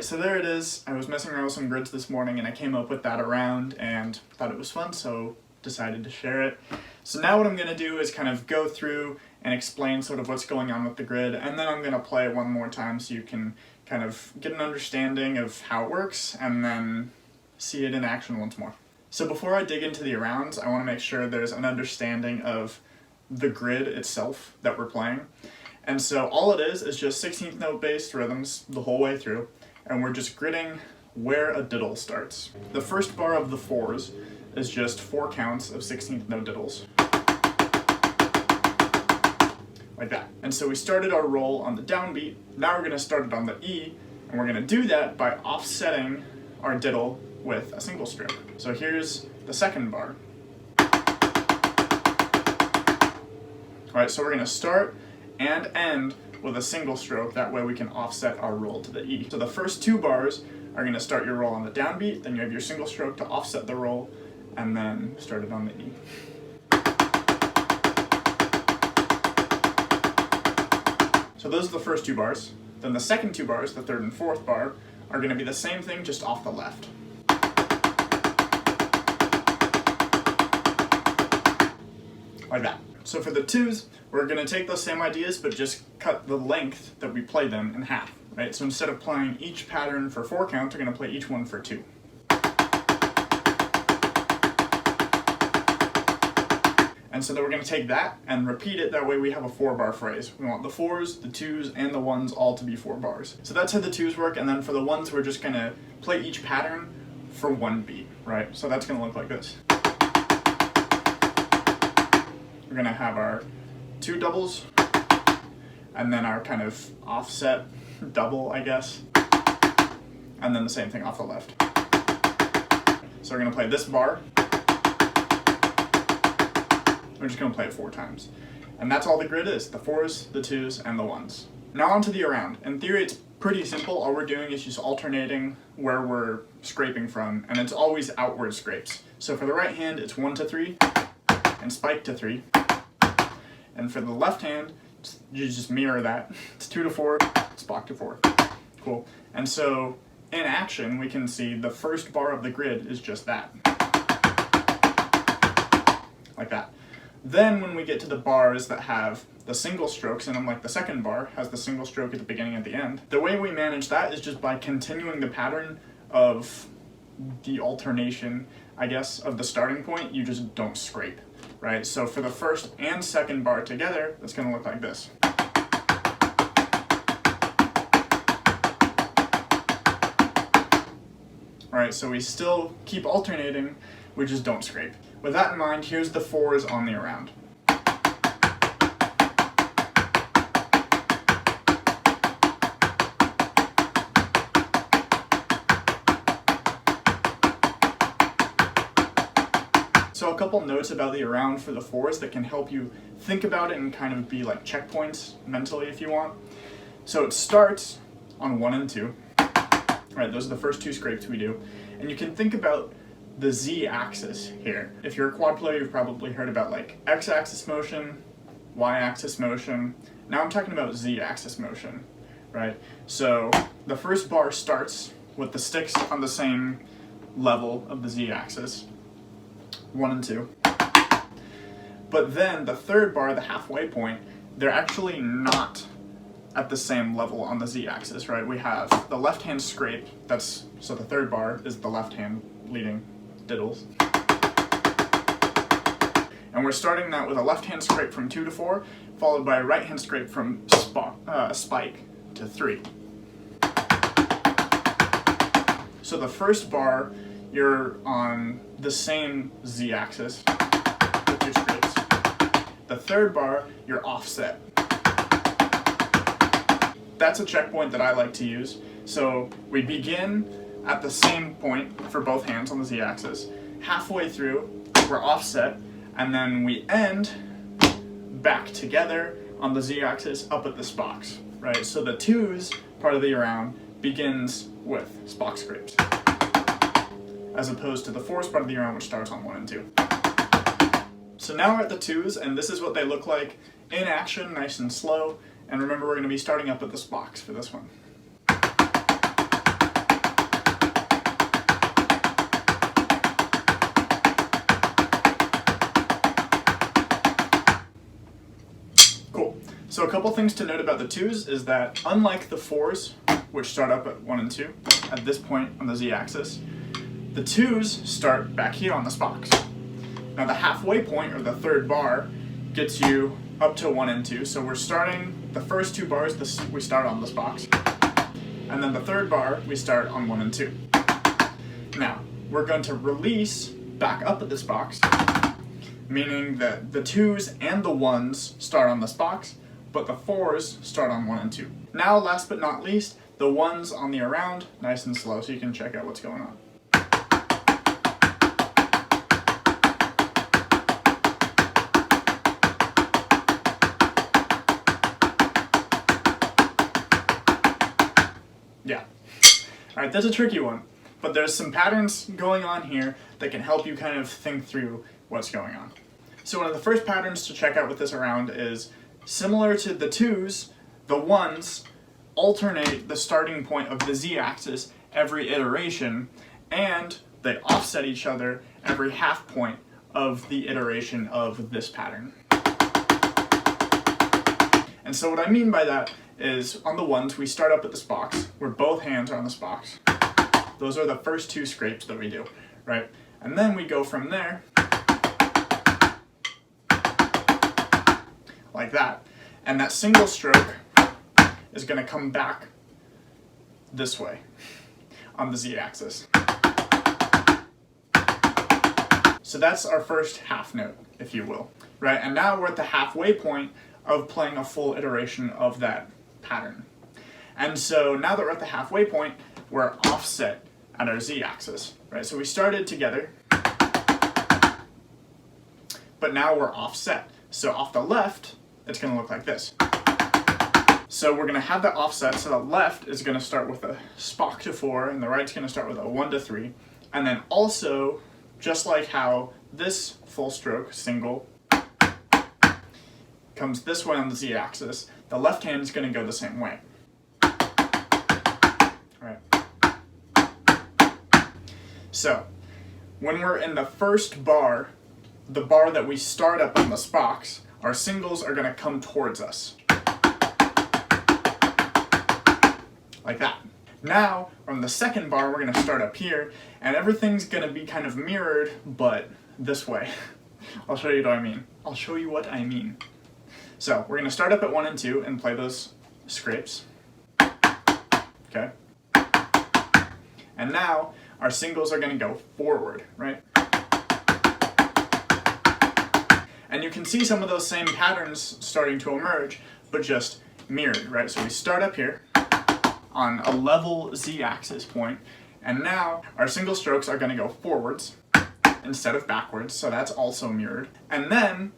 Alright, so there it is. I was messing around with some grids this morning and I came up with that around and thought it was fun, so decided to share it. So now what I'm going to do is kind of go through and explain sort of what's going on with the grid, and then I'm going to play it one more time so you can kind of get an understanding of how it works and then see it in action once more. So before I dig into the arounds, I want to make sure there's an understanding of the grid itself that we're playing. And so all it is just 16th note based rhythms the whole way through, and we're just gridding where a diddle starts. The first bar of the fours is just 4 counts of 16th note diddles. Like that. And so we started our roll on the downbeat, now we're going to start it on the E, and we're going to do that by offsetting our diddle with a single stroke. So here's the second bar. Alright, so we're going to start and end with a single stroke, that way we can offset our roll to the E. So the first 2 bars are going to start your roll on the downbeat, then you have your single stroke to offset the roll, and then start it on the E. So those are the first 2 bars. Then the second 2 bars, the third and fourth bar, are going to be the same thing, just off the left. Like that. So for the 2s, we're going to take those same ideas, but just cut the length that we play them in half, right? So instead of playing each pattern for 4 counts, we're going to play each one for 2. And so then we're going to take that and repeat it, that way we have a 4-bar phrase. We want the 4s, the 2s, and the 1s all to be 4 bars. So that's how the 2s work, and then for the 1s, we're just going to play each pattern for 1 beat, right? So that's going to look like this. We're going to have our 2 doubles, and then our kind of offset double, I guess, and then the same thing off the left. So we're going to play this bar. We're just going to play it 4 times. And that's all the grid is, the 4s, the 2s, and the 1s. Now on to the around. In theory, it's pretty simple. All we're doing is just alternating where we're scraping from, and it's always outward scrapes. So for the right hand, it's 1 to 3, and spike to 3. And for the left hand, you just mirror that. It's 2 to 4, spike to 4. Cool. And so in action, we can see the first bar of the grid is just that. Like that. Then when we get to the bars that have the single strokes in them, like the second bar has the single stroke at the beginning and the end, the way we manage that is just by continuing the pattern of the alternation, I guess, of the starting point. You just don't scrape, right? So for the first and second bar together, that's going to look like this. Alright, so we still keep alternating, we just don't scrape. With that in mind, here's the 4s on the around. So a couple notes about the around for the 4s that can help you think about it and kind of be like checkpoints mentally if you want. So it starts on 1 and 2. Right, those are the first 2 scrapes we do. And you can think about the z-axis here. If you're a quad player, you've probably heard about like x-axis motion, y-axis motion. Now I'm talking about z-axis motion, right? So the first bar starts with the sticks on the same level of the z-axis, 1 and 2. But then the third bar, the halfway point, they're actually not at the same level on the z-axis, right? We have the left hand scrape, so the third bar is the left hand leading diddles. And we're starting that with a left hand scrape from 2 to 4, followed by a right hand scrape from spike to 3. So the first bar, you're on the same z-axis with your scrapes. The third bar, you're offset. That's a checkpoint that I like to use. So we begin at the same point for both hands on the z-axis. Halfway through, we're offset, and then we end back together on the z-axis up at the spokes, right? So the 2s part of the around begins with spock scrapes, as opposed to the 4s part of the around, which starts on 1 and 2. So now we're at the 2s, and this is what they look like in action, nice and slow. And remember, we're going to be starting up at the spokes for this one. So a couple things to note about the 2's is that unlike the 4's, which start up at 1 and 2, at this point on the z-axis, the 2's start back here on this box. Now the halfway point, or the third bar, gets you up to 1 and 2, so we're starting the first 2 bars, we start on this box, and then the third bar, we start on 1 and 2. Now, we're going to release back up at this box, meaning that the 2's and the 1's start on this box, but the 4's start on 1 and 2. Now, last but not least, the 1's on the around, nice and slow, so you can check out what's going on. Yeah. Alright, that's a tricky one, but there's some patterns going on here that can help you kind of think through what's going on. So one of the first patterns to check out with this around is, similar to the 2's, the 1's alternate the starting point of the z-axis every iteration, and they offset each other every half point of the iteration of this pattern. And so what I mean by that is, on the 1's, we start up at this box, where both hands are on this box. Those are the first 2 scrapes that we do, right? And then we go from there, like that. And that single stroke is going to come back this way on the z-axis. So that's our first half note, if you will, right? And now we're at the halfway point of playing a full iteration of that pattern. And so now that we're at the halfway point, we're offset at our z-axis, right? So we started together, but now we're offset. So off the left, it's going to look like this. So we're going to have that offset, so the left is going to start with a Spock to 4, and the right's going to start with a 1 to 3. And then also, just like how this full stroke, single, comes this way on the z-axis, the left hand is going to go the same way. Alright. So, when we're in the first bar, the bar that we start up on this box, our singles are going to come towards us. Like that. Now, on the second bar, we're going to start up here, and everything's going to be kind of mirrored, but this way. I'll show you what I mean. I'll show you what I mean. So, we're going to start up at 1 and 2 and play those scrapes. Okay? And now, our singles are going to go forward, right? And you can see some of those same patterns starting to emerge, but just mirrored, right? So we start up here on a level z-axis point, and now our single strokes are going to go forwards instead of backwards, so that's also mirrored. And then,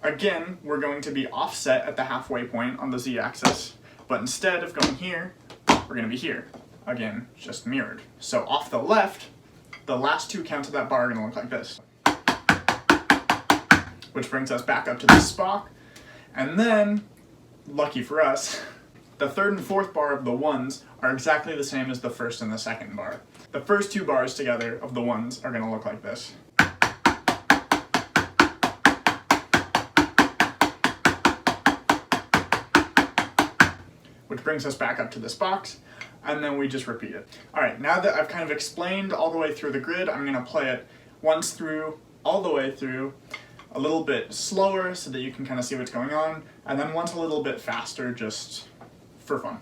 again, we're going to be offset at the halfway point on the z-axis, but instead of going here, we're going to be here. Again, just mirrored. So off the left, the last 2 counts of that bar are going to look like this. Which brings us back up to the Spock, and then, lucky for us, the third and fourth bar of the 1's are exactly the same as the first and the second bar. The first 2 bars together of the 1's are going to look like this. Which brings us back up to this box, and then we just repeat it. Alright, now that I've kind of explained all the way through the grid, I'm going to play it once through, all the way through, a little bit slower so that you can kind of see what's going on, and then once a little bit faster just for fun.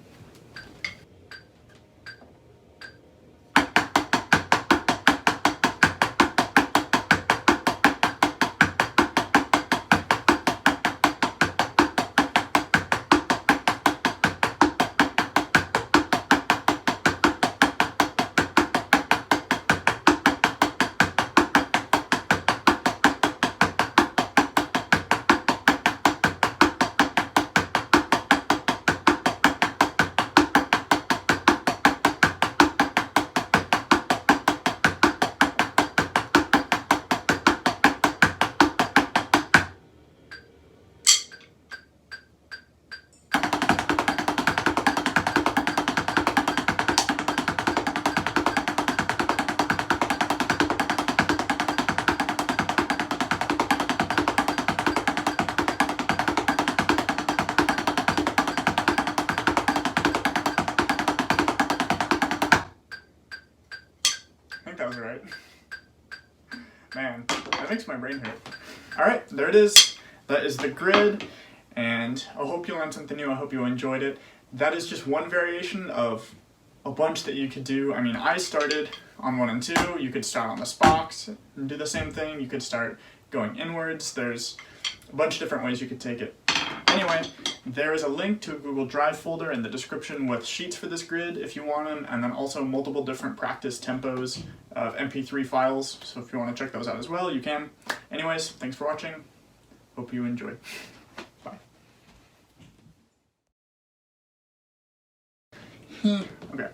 that was right. Man, that makes my brain hurt. Alright, there it is. That is the grid, and I hope you learned something new. I hope you enjoyed it. That is just one variation of a bunch that you could do. I mean, I started on 1 and 2. You could start on this box and do the same thing. You could start going inwards. There's a bunch of different ways you could take it. Anyway, there is a link to a Google Drive folder in the description with sheets for this grid if you want them, and then also multiple different practice tempos of MP3 files, so if you want to check those out as well, you can. Anyways, thanks for watching. Hope you enjoy. Bye. Okay.